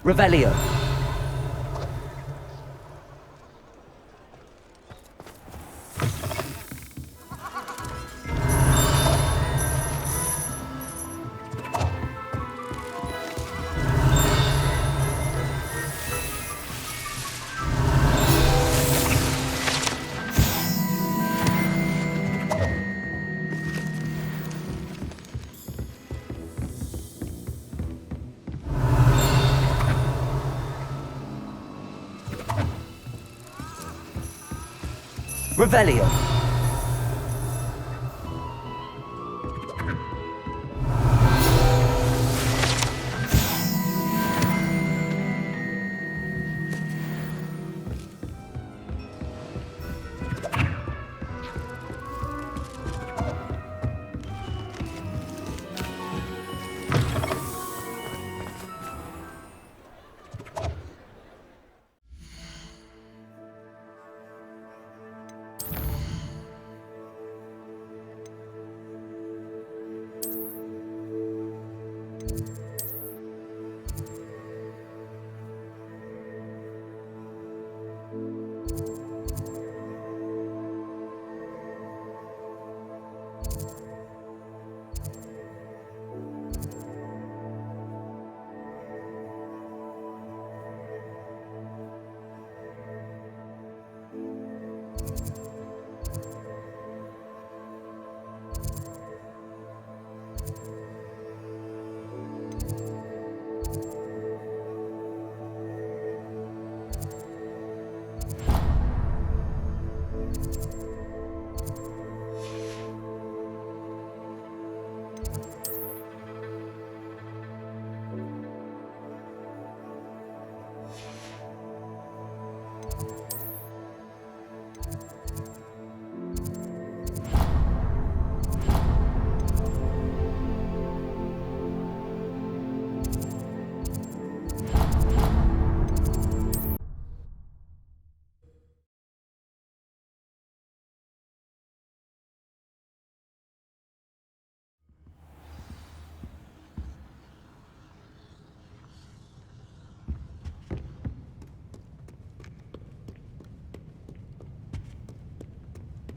Revelio. Revelio.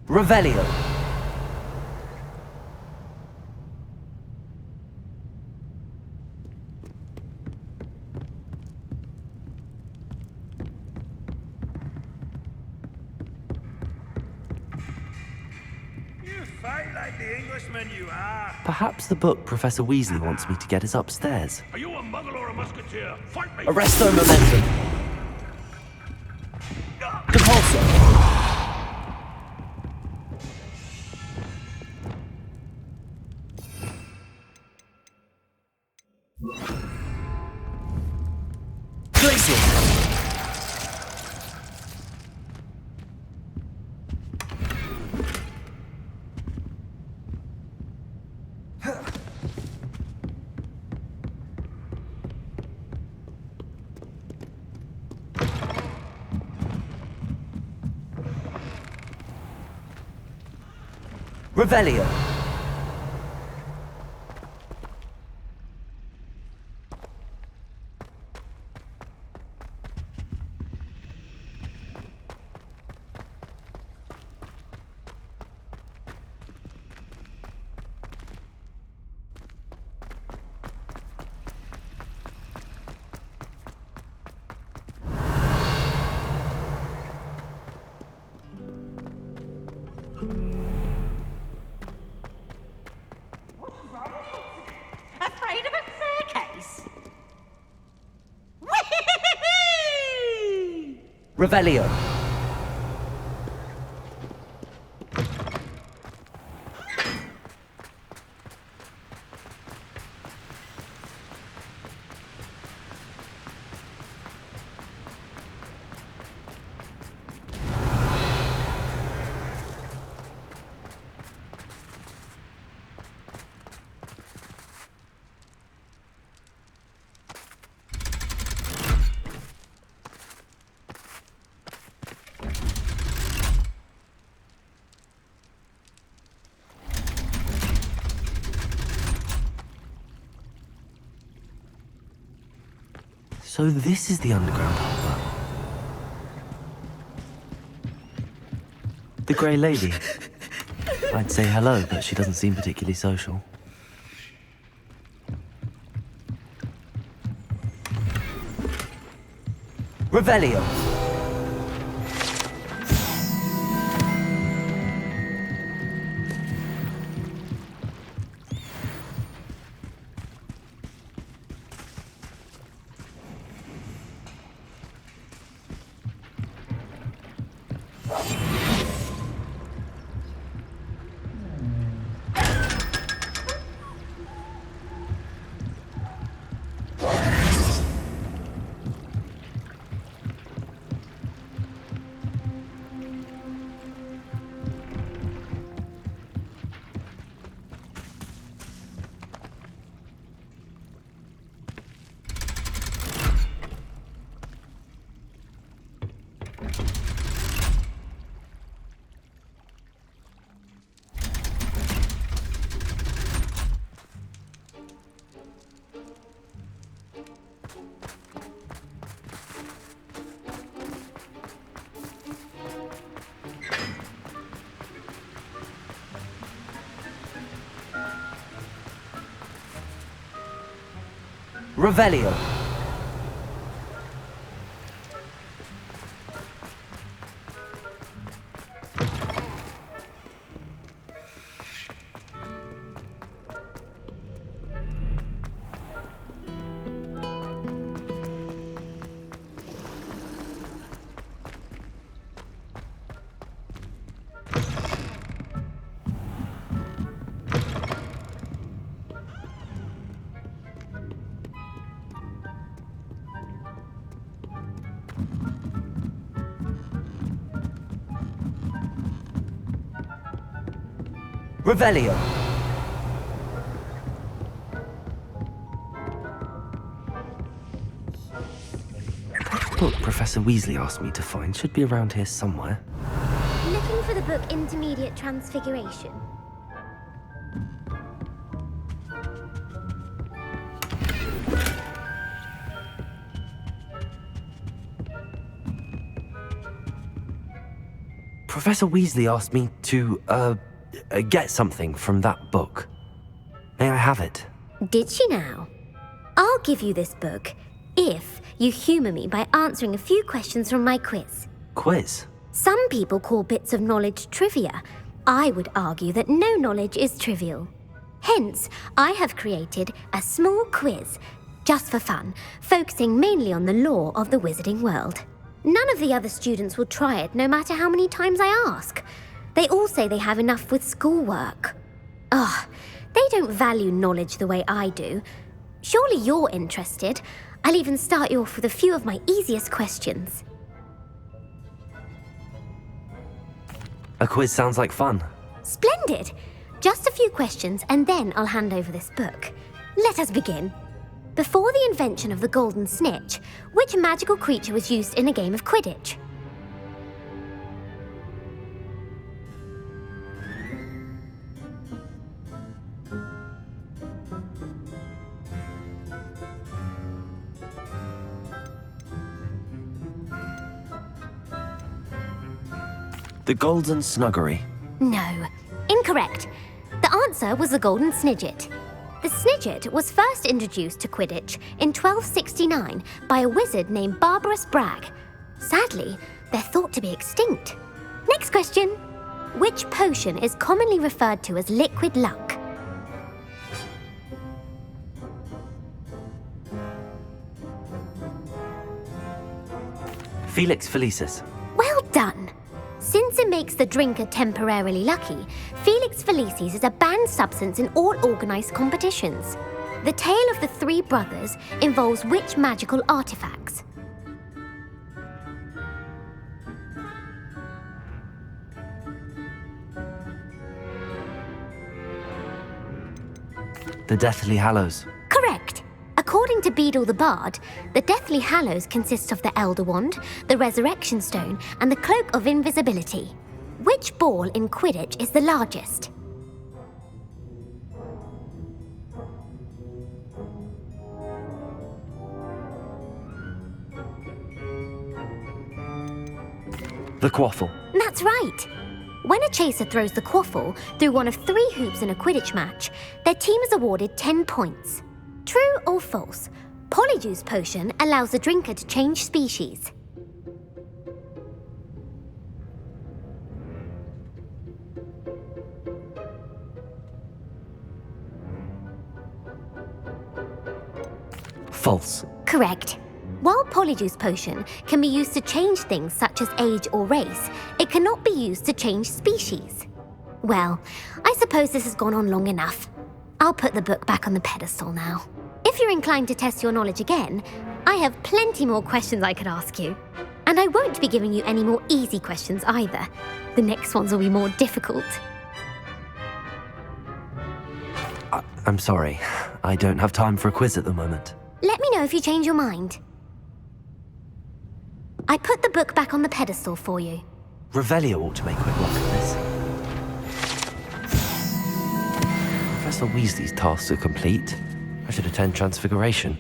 Revelio. You fight like the Englishman you are. Perhaps the book Professor Weasley wants me to get is upstairs. Are you a muggle or a musketeer? Fight me! Arresto momentum. Compulso. Glacier. Revelio. Afraid of a staircase? Whee! Revelio. So this is the underground harbor. The Grey Lady. I'd say hello, but she doesn't seem particularly social. Revelio. Revelio. Revelio. The book Professor Weasley asked me to find should be around here somewhere. Looking for the book Intermediate Transfiguration. Professor Weasley asked me to, get something from that book. May I have it? Did she now? I'll give you this book if you humour me by answering a few questions from my quiz. Quiz? Some people call bits of knowledge trivia. I would argue that no knowledge is trivial. Hence, I have created a small quiz, just for fun, focusing mainly on the lore of the wizarding world. None of the other students will try it, no matter how many times I ask. They all say they have enough with schoolwork. Ugh, they don't value knowledge the way I do. Surely you're interested. I'll even start you off with a few of my easiest questions. A quiz sounds like fun. Splendid! Just a few questions and then I'll hand over this book. Let us begin. Before the invention of the golden snitch, which magical creature was used in a game of Quidditch? The Golden Snuggery. No, incorrect. The answer was the golden snidget. The snidget was first introduced to Quidditch in 1269 by a wizard named Barbarous Bragg. Sadly, they're thought to be extinct. Next question. Which potion is commonly referred to as liquid luck? Felix Felicis. Well done. Since it makes the drinker temporarily lucky, Felix Felicis is a banned substance in all organised competitions. The tale of the three brothers involves which magical artifacts? The Deathly Hallows. Correct. According to Beedle the Bard, the Deathly Hallows consists of the Elder Wand, the Resurrection Stone, and the Cloak of Invisibility. Which ball in Quidditch is the largest? The quaffle. That's right. When a chaser throws the quaffle through one of 3 hoops in a Quidditch match, their team is awarded 10 points. True or false? Polyjuice Potion allows the drinker to change species. False. Correct. While Polyjuice Potion can be used to change things such as age or race, it cannot be used to change species. Well, I suppose this has gone on long enough. I'll put the book back on the pedestal now. If you're inclined to test your knowledge again, I have plenty more questions I could ask you. And I won't be giving you any more easy questions either. The next ones will be more difficult. I'm sorry. I don't have time for a quiz at the moment. Let me know if you change your mind. I put the book back on the pedestal for you. Revelio ought to make quick work of this. Professor Weasley's tasks are complete. I should attend Transfiguration.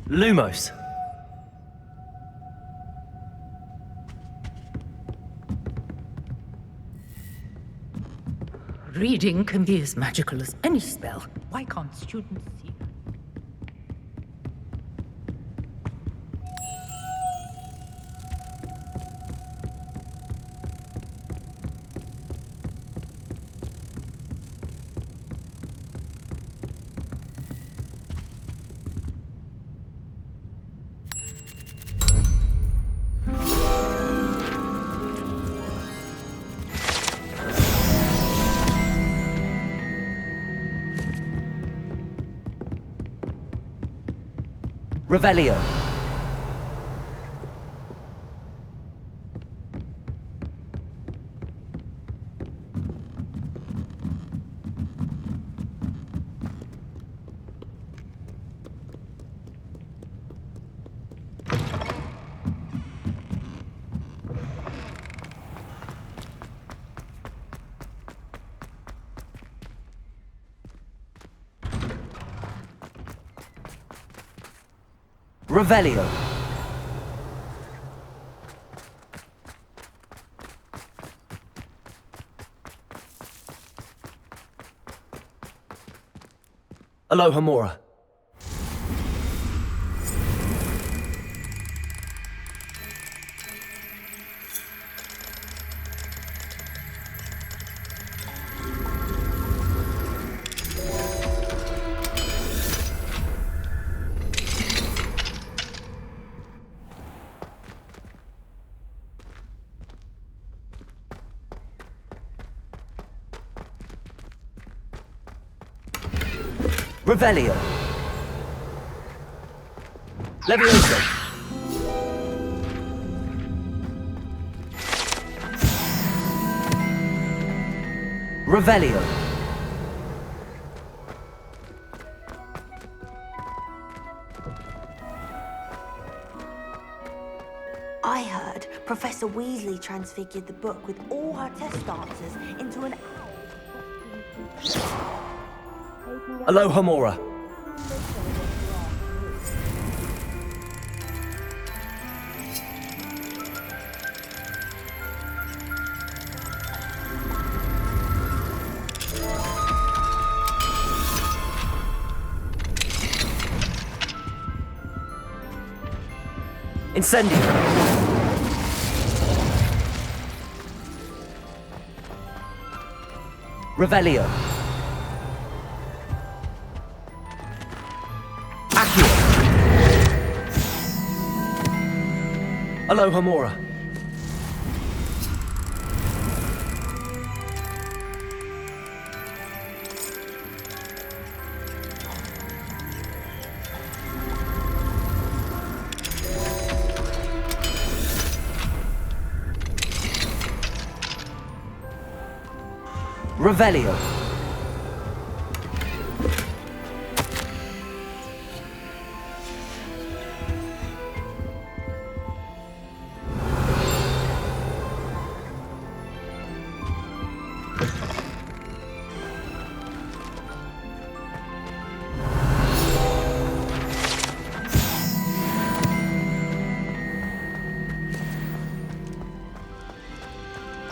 Lumos. Reading can be as magical as any spell. Why can't students see? Revelio. Revelio. Aloha Mora. Revelio. Levioso. Revelio. I heard Professor Weasley transfigured the book with all her test answers into an owl. Aloha Mora. Incendio. Revelio. Aloha Mora. Revelio.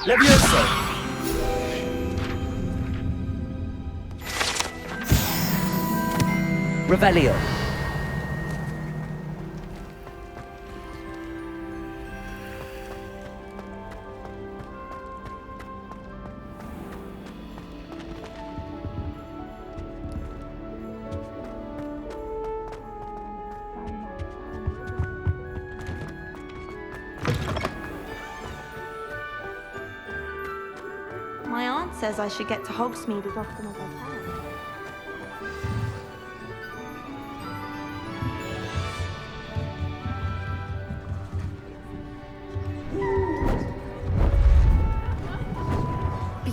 Levioso! Revelio! My aunt says I should get to Hogsmeade as often as I can.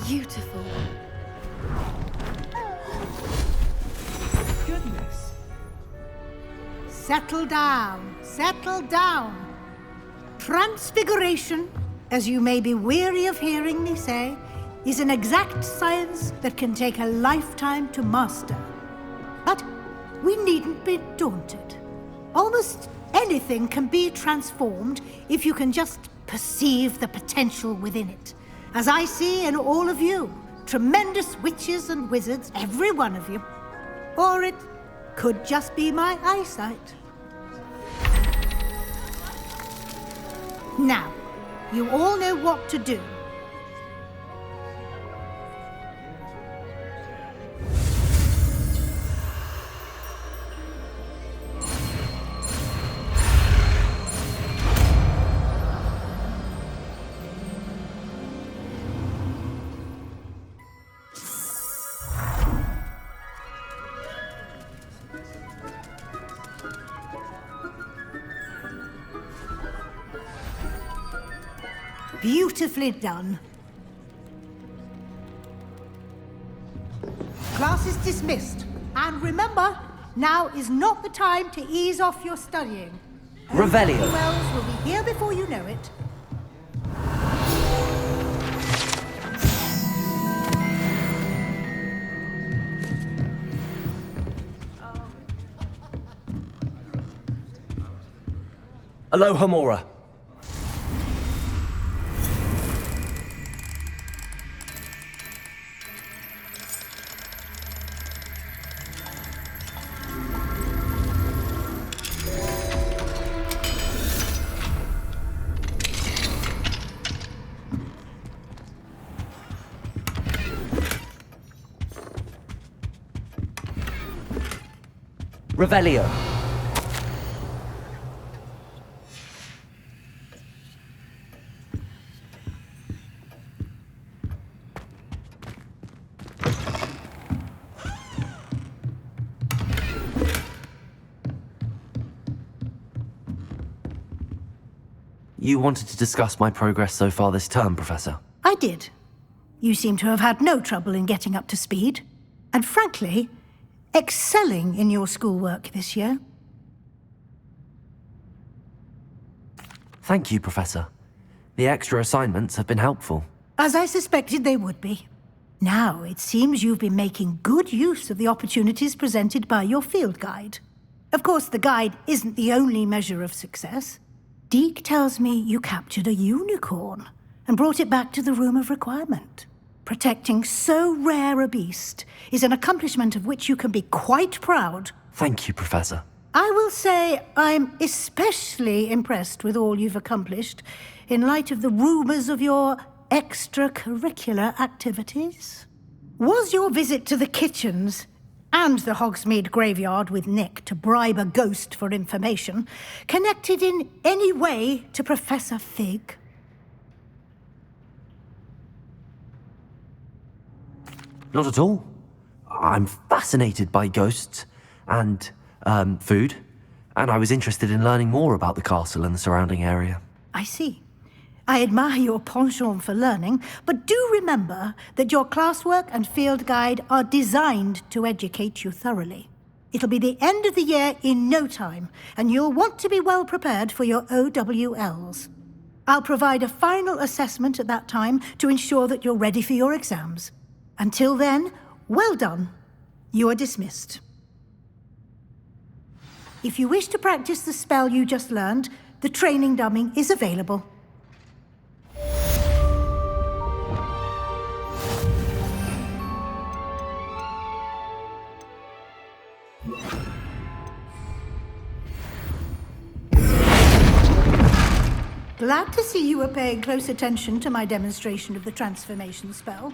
Beautiful. Goodness. Settle down. Settle down. Transfiguration, as you may be weary of hearing me say, is an exact science that can take a lifetime to master. But we needn't be daunted. Almost anything can be transformed if you can just perceive the potential within it. As I see in all of you, tremendous witches and wizards, every one of you. Or it could just be my eyesight. Now, you all know what to do. Beautifully done. Class is dismissed. And remember, now is not the time to ease off your studying. Revelio. Wells will be here before you know it. Aloha Mora. Revelio. You wanted to discuss my progress so far this term, Professor? I did. You seem to have had no trouble in getting up to speed. And frankly, excelling in your schoolwork this year. Thank you, Professor. The extra assignments have been helpful. As I suspected they would be. Now, it seems you've been making good use of the opportunities presented by your field guide. Of course, the guide isn't the only measure of success. Deke tells me you captured a unicorn and brought it back to the Room of Requirement. Protecting so rare a beast is an accomplishment of which you can be quite proud. Thank you, Professor. I will say I'm especially impressed with all you've accomplished in light of the rumors of your extracurricular activities. Was your visit to the kitchens and the Hogsmeade graveyard with Nick to bribe a ghost for information connected in any way to Professor Fig? Not at all. I'm fascinated by ghosts and food, and I was interested in learning more about the castle and the surrounding area. I see. I admire your penchant for learning, but do remember that your classwork and field guide are designed to educate you thoroughly. It'll be the end of the year in no time, and you'll want to be well prepared for your OWLs. I'll provide a final assessment at that time to ensure that you're ready for your exams. Until then, well done. You are dismissed. If you wish to practice the spell you just learned, the training dummy is available. glad to see you were paying close attention to my demonstration of the transformation spell.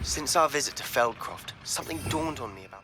Since our visit to Feldcroft, something dawned on me about...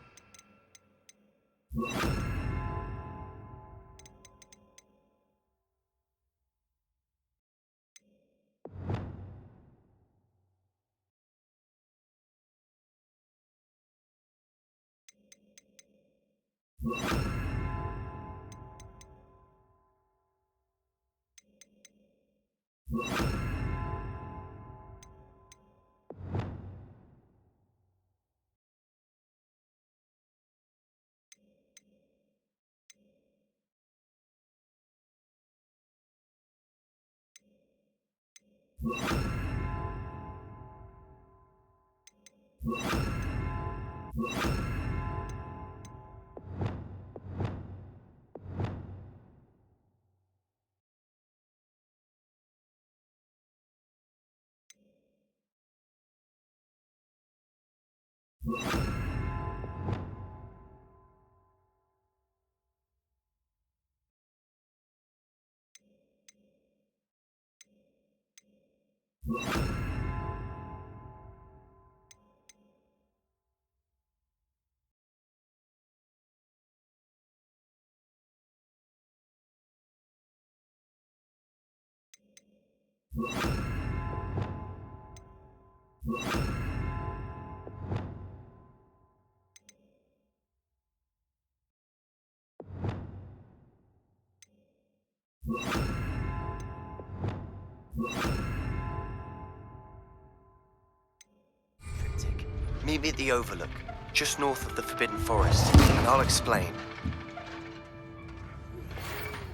Cryptic. Meet me at the Overlook, just north of the Forbidden Forest, and I'll explain.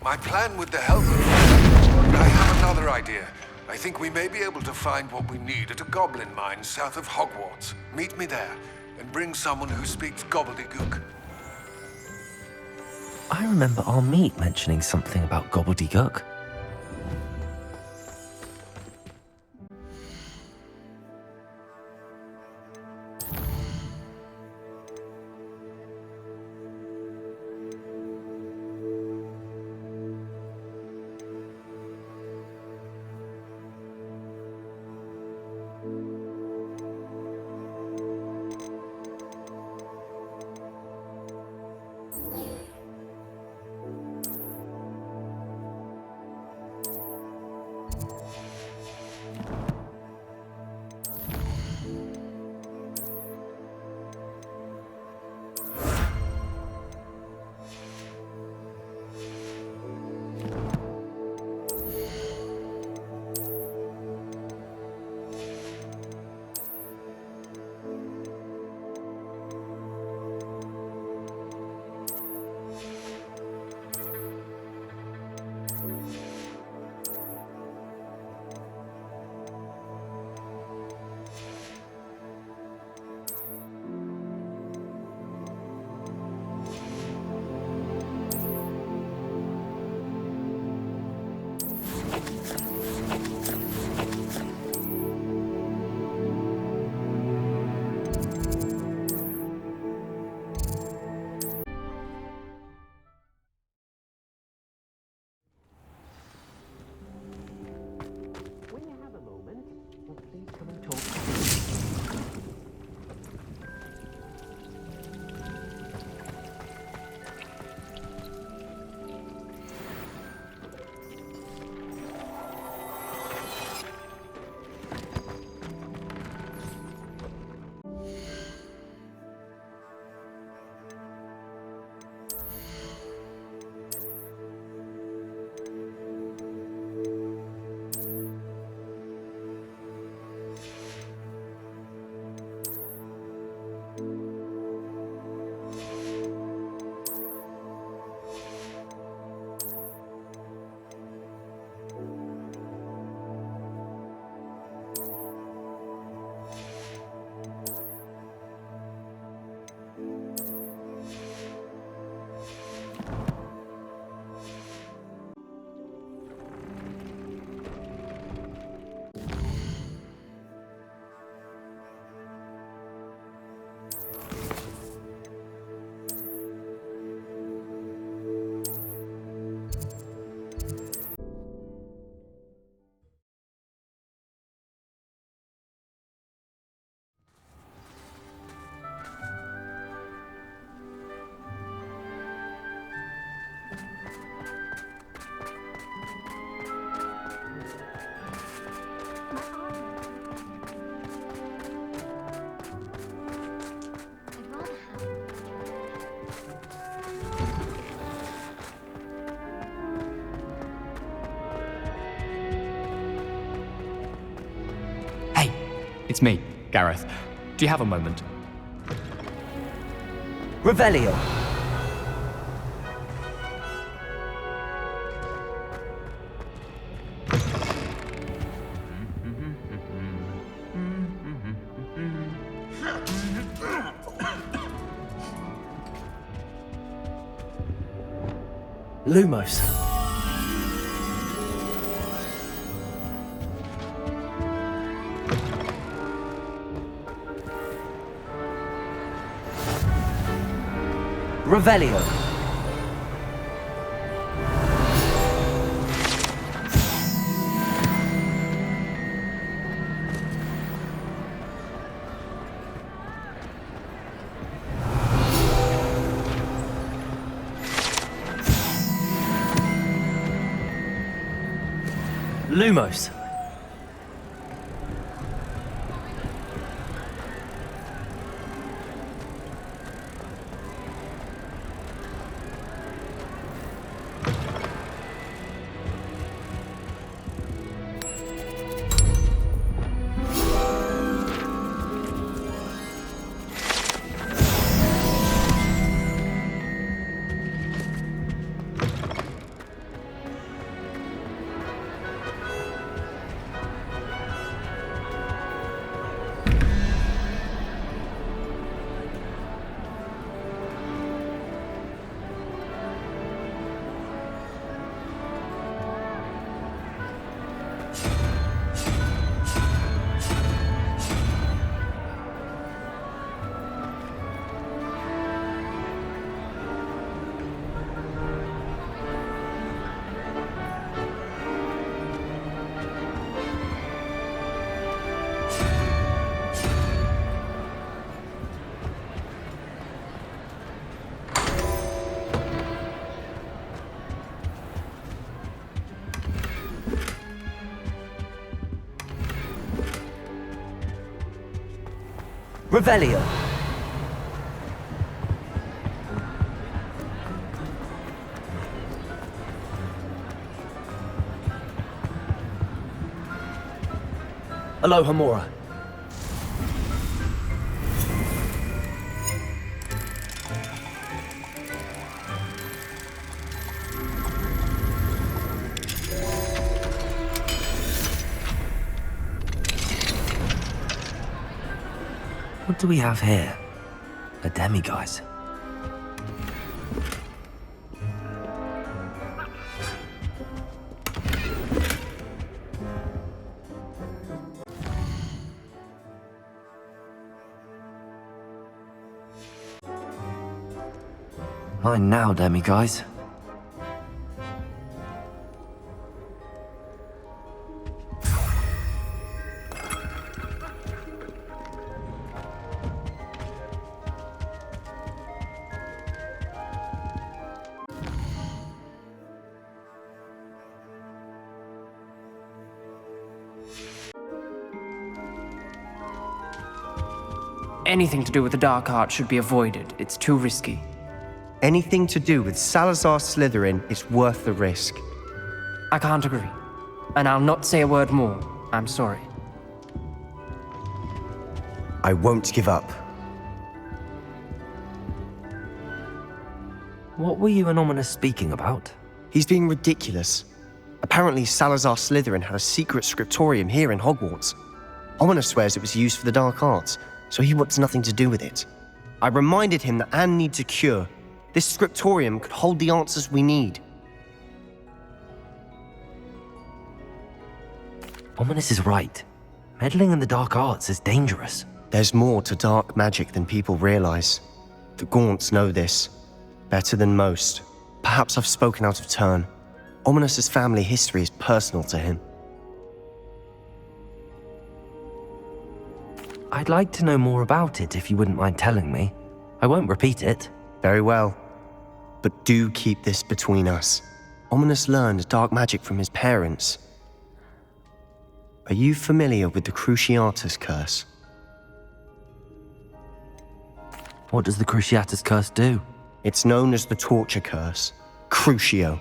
My plan with the help of... I have another idea. I think we may be able to find what we need at a goblin mine south of Hogwarts. Meet me there, and bring someone who speaks gobbledygook. I remember our meet mentioning something about gobbledygook. It's me, Gareth. Do you have a moment? Revelio. Lumos. Revelio. Lumos. Revelio. Alohomora. What do we have here? A demiguise. Mine now, demiguise. Anything to do with the dark arts should be avoided. It's too risky. Anything to do with Salazar Slytherin is worth the risk. I can't agree. And I'll not say a word more. I'm sorry. I won't give up. What were you and Ominous speaking about? He's being ridiculous. Apparently Salazar Slytherin had a secret scriptorium here in Hogwarts. Ominous swears it was used for the dark arts, so he wants nothing to do with it. I reminded him that Anne needs a cure. This scriptorium could hold the answers we need. Ominous is right. Meddling in the dark arts is dangerous. There's more to dark magic than people realize. The Gaunts know this. Better than most. Perhaps I've spoken out of turn. Ominous's family history is personal to him. I'd like to know more about it if you wouldn't mind telling me. I won't repeat it. Very well. But do keep this between us. Ominous learned dark magic from his parents. Are you familiar with the Cruciatus Curse? What does the Cruciatus Curse do? It's known as the Torture Curse. Crucio.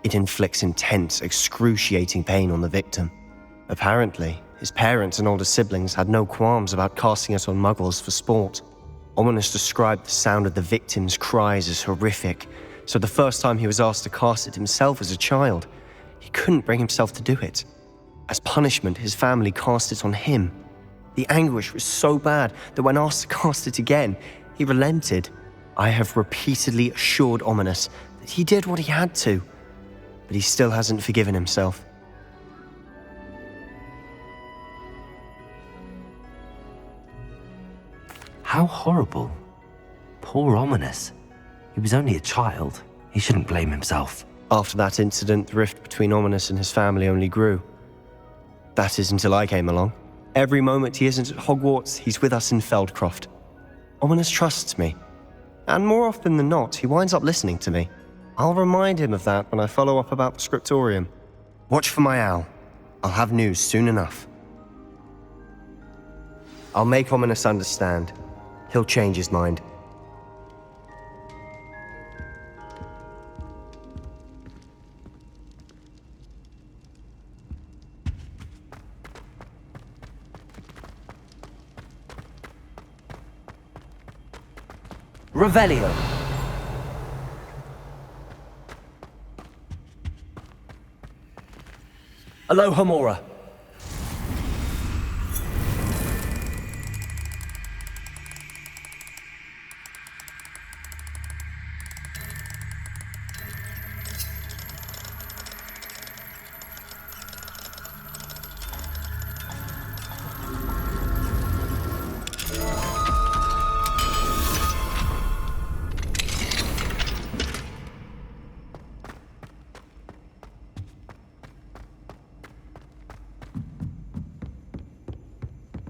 It inflicts intense, excruciating pain on the victim. Apparently, His parents and older siblings had no qualms about casting us on muggles for sport. Ominous described the sound of the victims' cries as horrific, so the first time he was asked to cast it himself as a child, he couldn't bring himself to do it. As punishment, his family cast it on him. The anguish was so bad that when asked to cast it again, he relented. I have repeatedly assured Ominous that he did what he had to, but he still hasn't forgiven himself. How horrible. Poor Ominous. He was only a child. He shouldn't blame himself. After that incident, the rift between Ominous and his family only grew. That is until I came along. Every moment he isn't at Hogwarts, he's with us in Feldcroft. Ominous trusts me. And more often than not, he winds up listening to me. I'll remind him of that when I follow up about the scriptorium. Watch for my owl. I'll have news soon enough. I'll make Ominous understand. He'll change his mind. Revelio. Alohomora.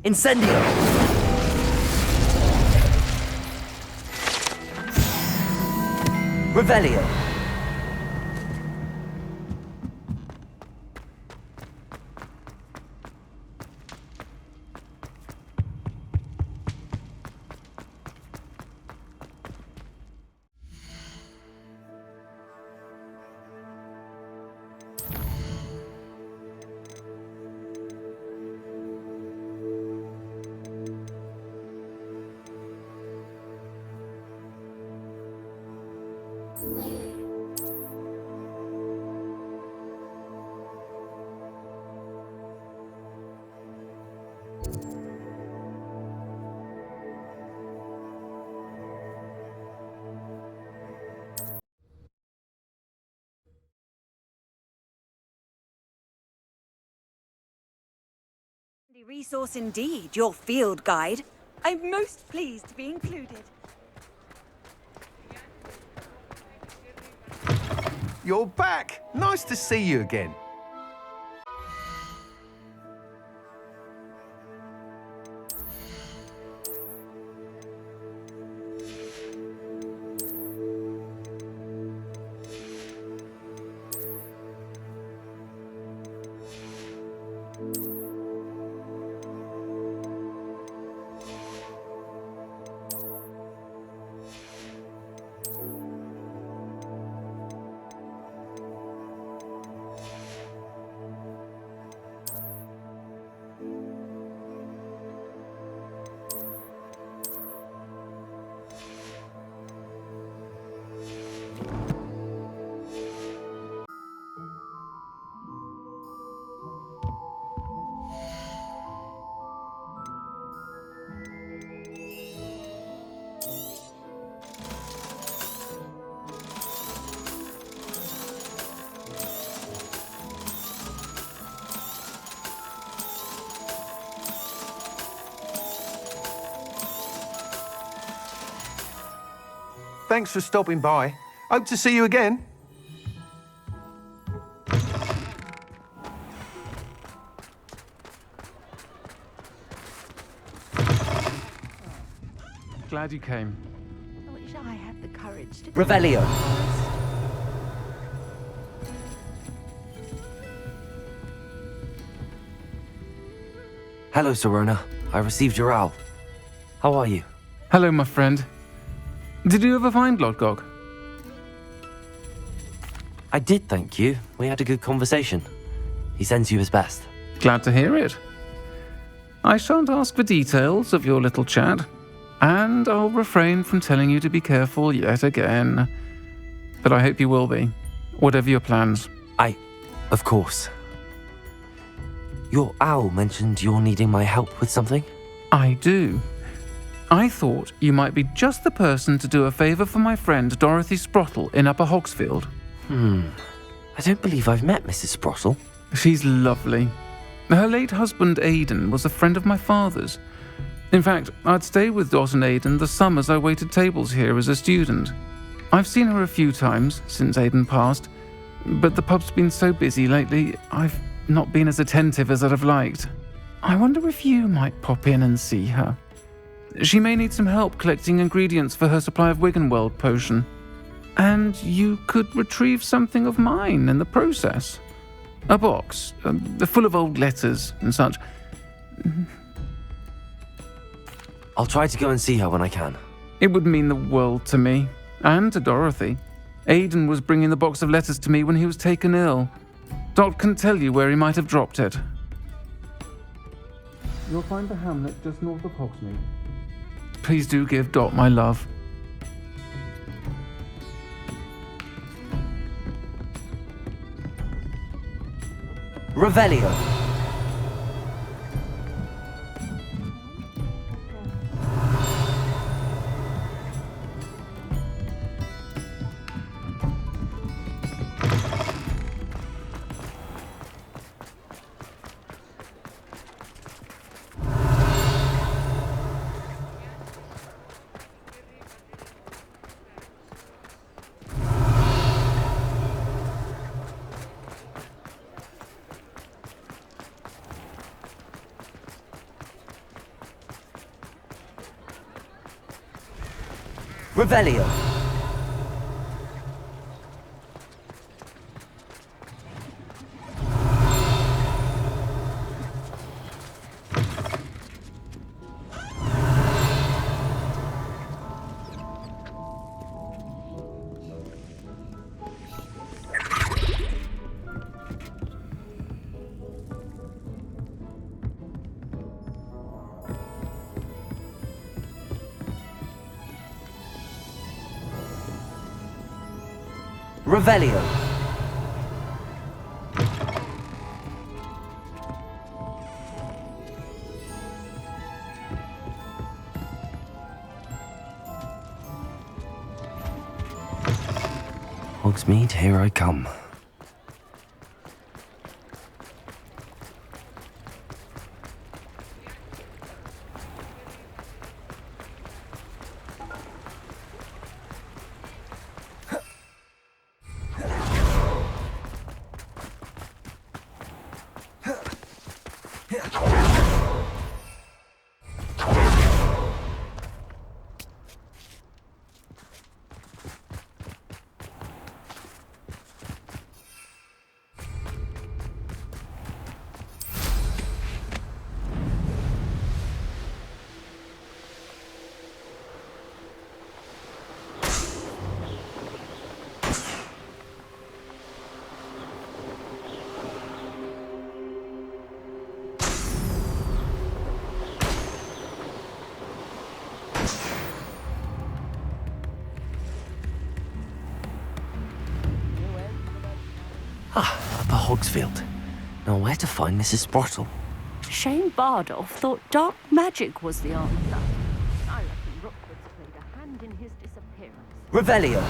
Incendio! Revelio! Resource indeed, your field guide. I'm most pleased to be included. You're back! Nice to see you again. Thanks for stopping by. Hope to see you again. Glad you came. I wish I had the courage to... Revelio. Hello, Serona. I received your owl. How are you? Hello, my friend. Did you ever find Lodgok? I did, thank you. We had a good conversation. He sends you his best. Glad to hear it. I shan't ask for details of your little chat, and I'll refrain from telling you to be careful yet again. But I hope you will be, whatever your plans. Of course. Your owl mentioned you're needing my help with something? I do. I thought you might be just the person to do a favour for my friend Dorothy Sprottle in Upper Hogsfield. I don't believe I've met Mrs. Sprottle. She's lovely. Her late husband Aidan was a friend of my father's. In fact, I'd stayed with Dot and Aidan the summers I waited tables here as a student. I've seen her a few times since Aidan passed, but the pub's been so busy lately, I've not been as attentive as I'd have liked. I wonder if you might pop in and see her. She may need some help collecting ingredients for her supply of Wiggenweld potion. And you could retrieve something of mine in the process. A box, full of old letters and such. I'll try to go and see her when I can. It would mean the world to me, and to Dorothy. Aidan was bringing the box of letters to me when he was taken ill. Dot can tell you where he might have dropped it. You'll find the hamlet just north of Hogsmeade. Please do give Dot my love. Revelio. Revelio. Revelio. Hogsmeade, here I come. Upper Hogsfield. Now where to find Mrs. Sprottle? Shane Bardolph thought dark magic was the answer. I reckon Rookwood's played a hand in his disappearance. Revelio.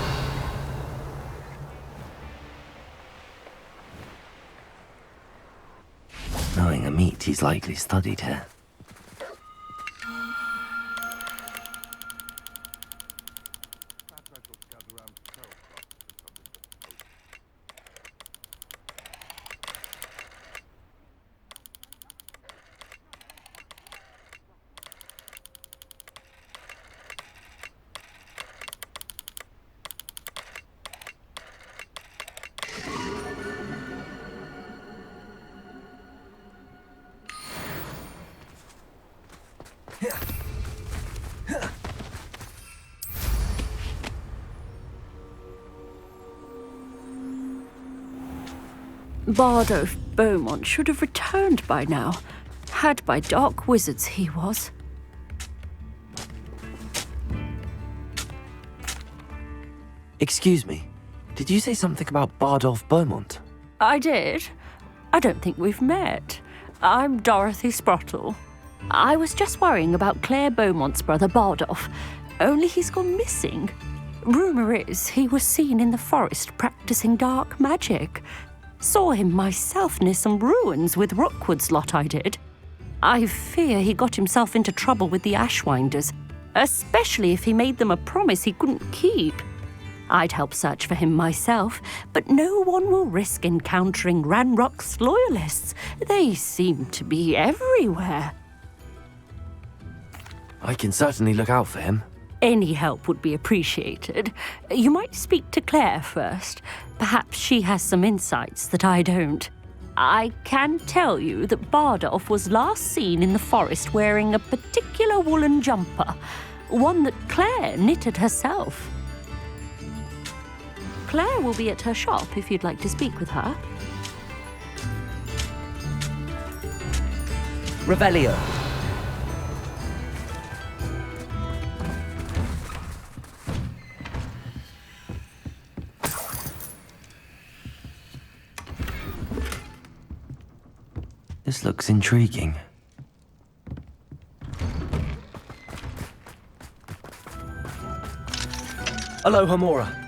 Knowing a meat, he's likely studied here. Bardolph Beaumont should have returned by now. Had by dark wizards he was. Excuse me, did you say something about Bardolph Beaumont? I did. I don't think we've met. I'm Dorothy Sprottle. I was just worrying about Claire Beaumont's brother Bardolph, only he's gone missing. Rumour is he was seen in the forest practicing dark magic. Saw him myself near some ruins with Rookwood's lot I did. I fear he got himself into trouble with the Ashwinders, especially if he made them a promise he couldn't keep. I'd help search for him myself, but no one will risk encountering Ranrock's loyalists. They seem to be everywhere. I can certainly look out for him. Any help would be appreciated. You might speak to Claire first. Perhaps she has some insights that I don't. I can tell you that Bardolph was last seen in the forest wearing a particular woolen jumper, one that Claire knitted herself. Claire will be at her shop if you'd like to speak with her. Revelio. This looks intriguing. Aloha Mora.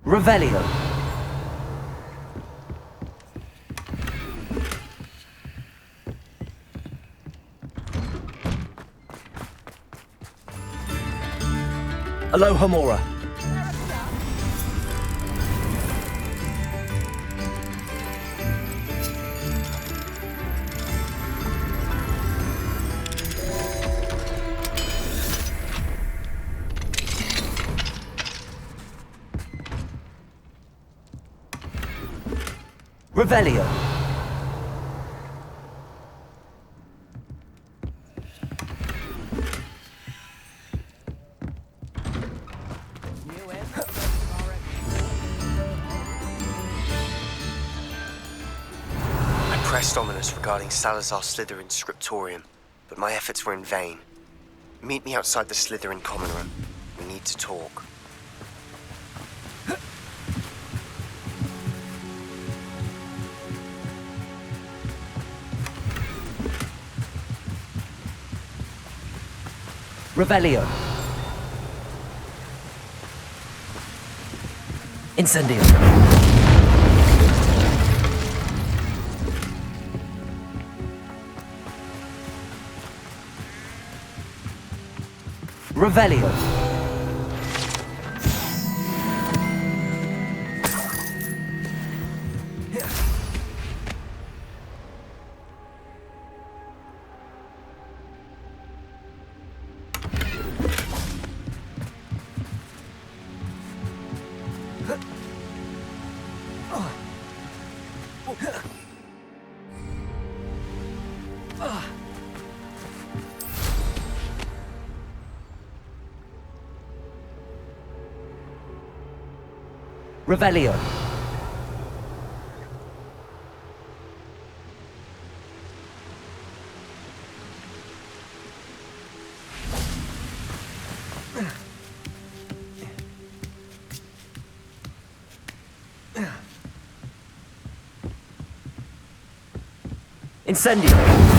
Revelio. Aloha Mora. Revelio. I pressed ominous regarding Salazar Slytherin's scriptorium, but my efforts were in vain. Meet me outside the Slytherin common room. We need to talk. Revelio. Incendio. Revelio. Revelio. Incendio.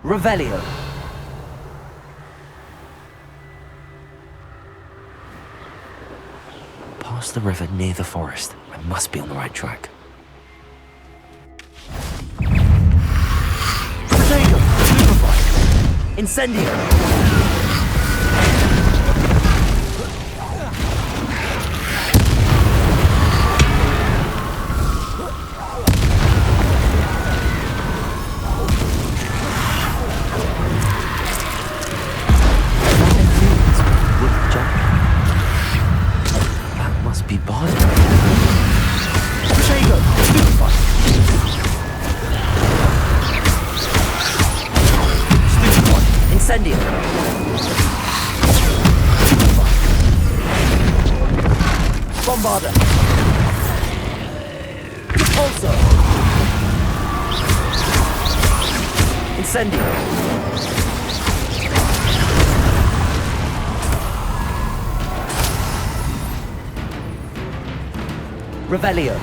Revelio. Across the river near the forest. I must be on the right track. Potato! Stupefy! Incendio! Be bothered. Potato! Stupefy! Stupefy! Incendio! Bombarda! Repulso! Incendio! Revelio.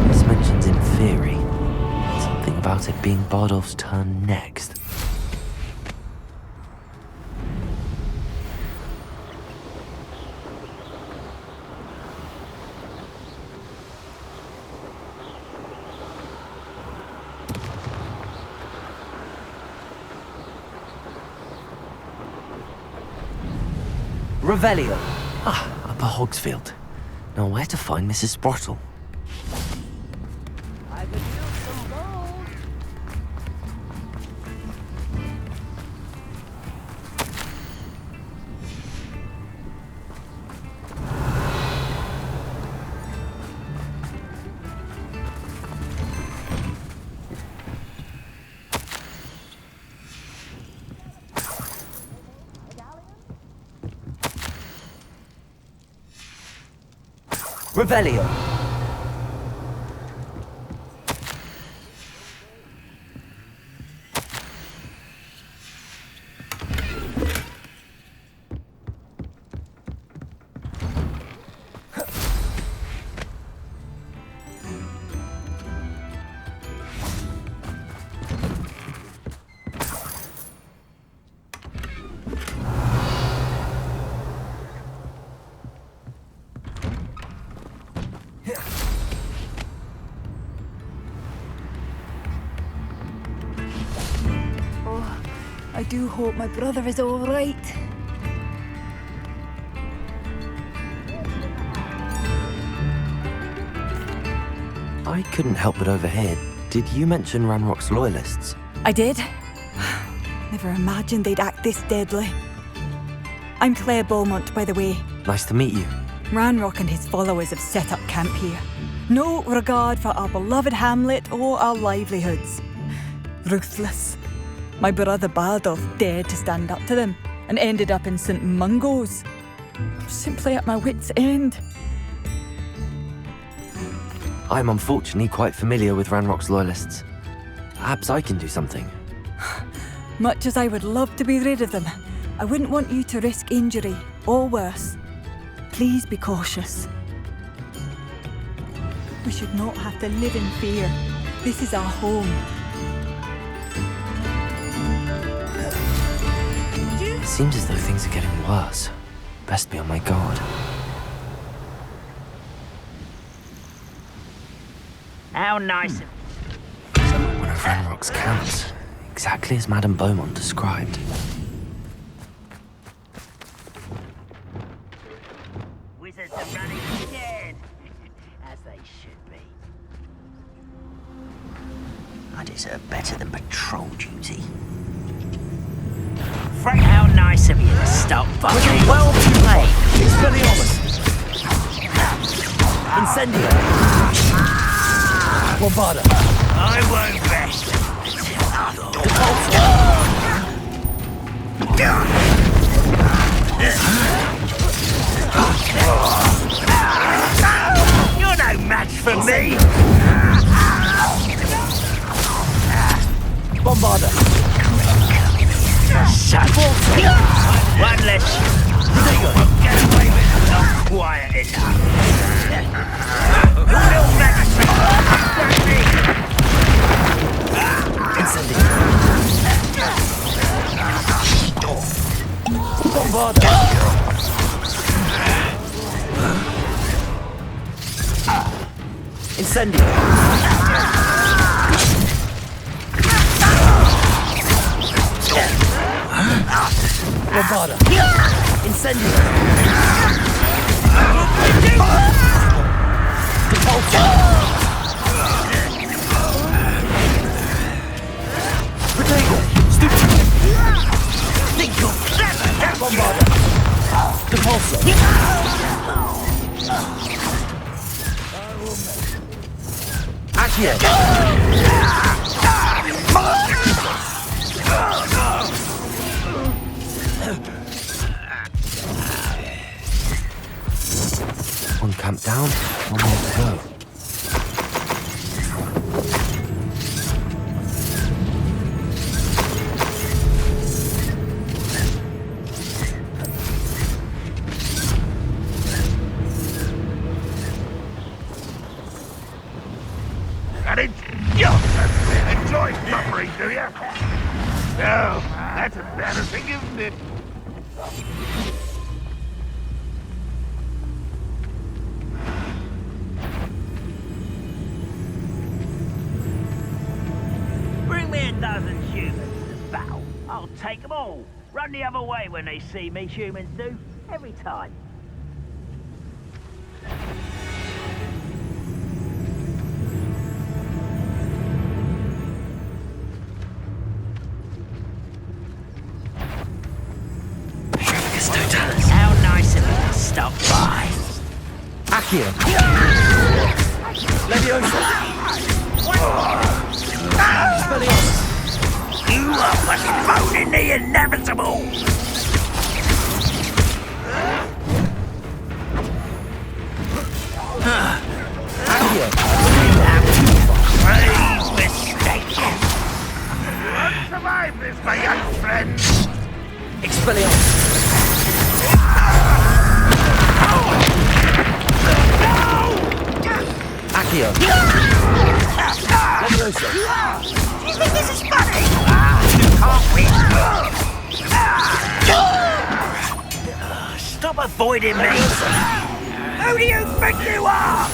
This mentions in theory something about it being Bardolph's turn next. Revelio. Ah, Upper Hogsfield. Now where to find Mrs. Sprottle? I could use some gold. Revelio. I do hope my brother is all right. I couldn't help but overhear. Did you mention Ranrock's loyalists? I did. Never imagined they'd act this deadly. I'm Claire Beaumont, by the way. Nice to meet you. Ranrock and his followers have set up camp here. No regard for our beloved hamlet or our livelihoods. Ruthless. My brother Bardolph dared to stand up to them and ended up in St. Mungo's. I'm simply at my wit's end. I'm unfortunately quite familiar with Ranrock's loyalists. Perhaps I can do something. Much as I would love to be rid of them, I wouldn't want you to risk injury or worse. Please be cautious. We should not have to live in fear. This is our home. It seems as though things are getting worse. Best be on my guard. How nice. One of Ranrock's camps. Exactly as Madame Beaumont described. Wizards are running scared. As they should be. I deserve better than patrol duty. Frank, how nice of you to stop fucking well played. Expelliarmus. Incendio. Bombarda. I won't rest until you're no match for me. Bombarda. One less. Get away with it. Not quiet enough. Little magistrate. Incendio. Bombarda. Incendio. Bombarda. Incendio. Potato. Stupid. Think you're clever. Bombarda. Depulso. Accio. One camp down, one more to go. And it's just enjoy suffering, do you? Oh, that's embarrassing, isn't it? Bring me a dozen humans to battle. I'll take them all. Run the other way when they see me, humans do. Every time. How nice of you to stop by. Accio. Leviosa. You are postponing the inevitable. Accio. Grave mistake. Won't survive this, my young friend. Expelliarmus. Accio. Leviosa. You think this is funny? You can't win. Stop avoiding me. Who do you think you are?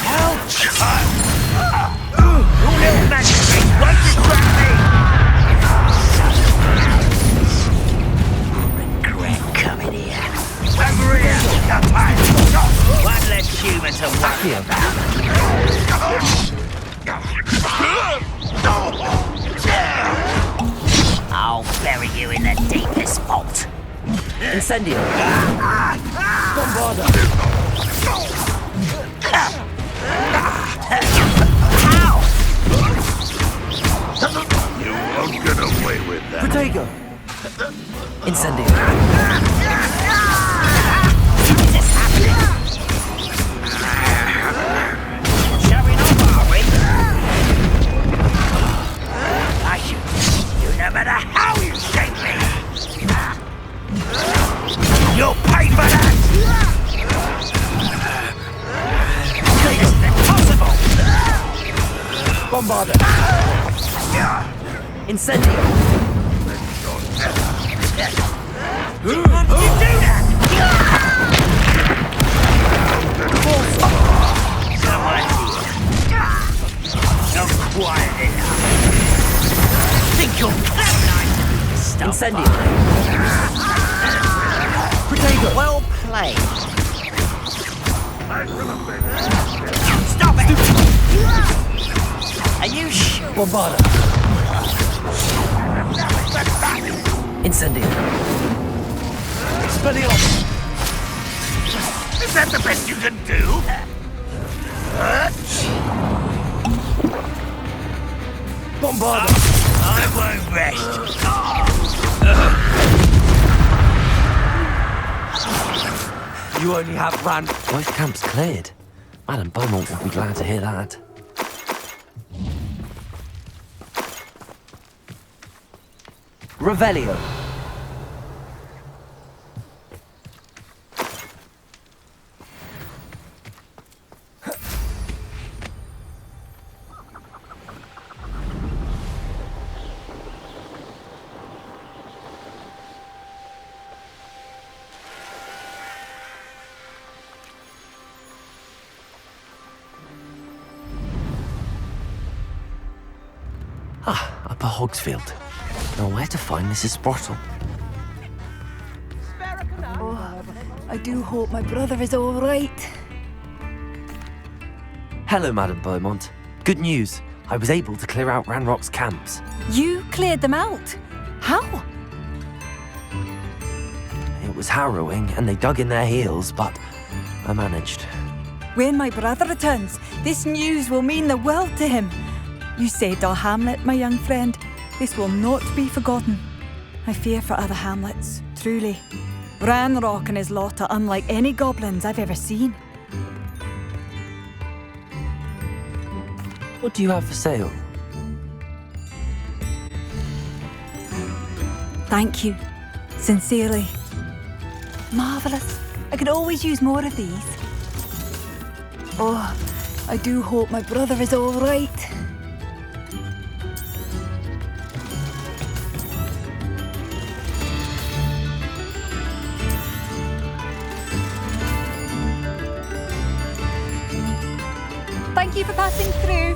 Ouch! You little magistrate, won't distract me! Regret coming here. Over here, your time. One less human to worry about. I'll bury you in the deepest vault. Incendio. Bombarda. You won't get away with that. Protego. Incendio. Showing off, are we? I should you no matter how you shake me. You'll pay for that! This is impossible! Bombarda. Incendio. How did you do that? Someone here. Not quiet enough. Think you're that nice to stop Incendio. by. Protego. Well played. Stop it! Are you sure? Bombarda. Incendio. Expelliarmus. Is that the best you can do? Bombarda. I won't rest. You only have ran. Both camps cleared. Madame Beaumont will be glad to hear that. Revelio. Upper Hogsfield. Now where to find Mrs. Sprottle? Oh, I do hope my brother is all right. Hello, Madam Beaumont. Good news. I was able to clear out Ranrock's camps. You cleared them out? How? It was harrowing, and they dug in their heels, but I managed. When my brother returns, this news will mean the world to him. You saved our hamlet, my young friend. This will not be forgotten. I fear for other hamlets, truly. Ranrock and his lot are unlike any goblins I've ever seen. What do you have for sale? Thank you. Sincerely. Marvellous. I could always use more of these. Oh, I do hope my brother is all right. Thank you for passing through.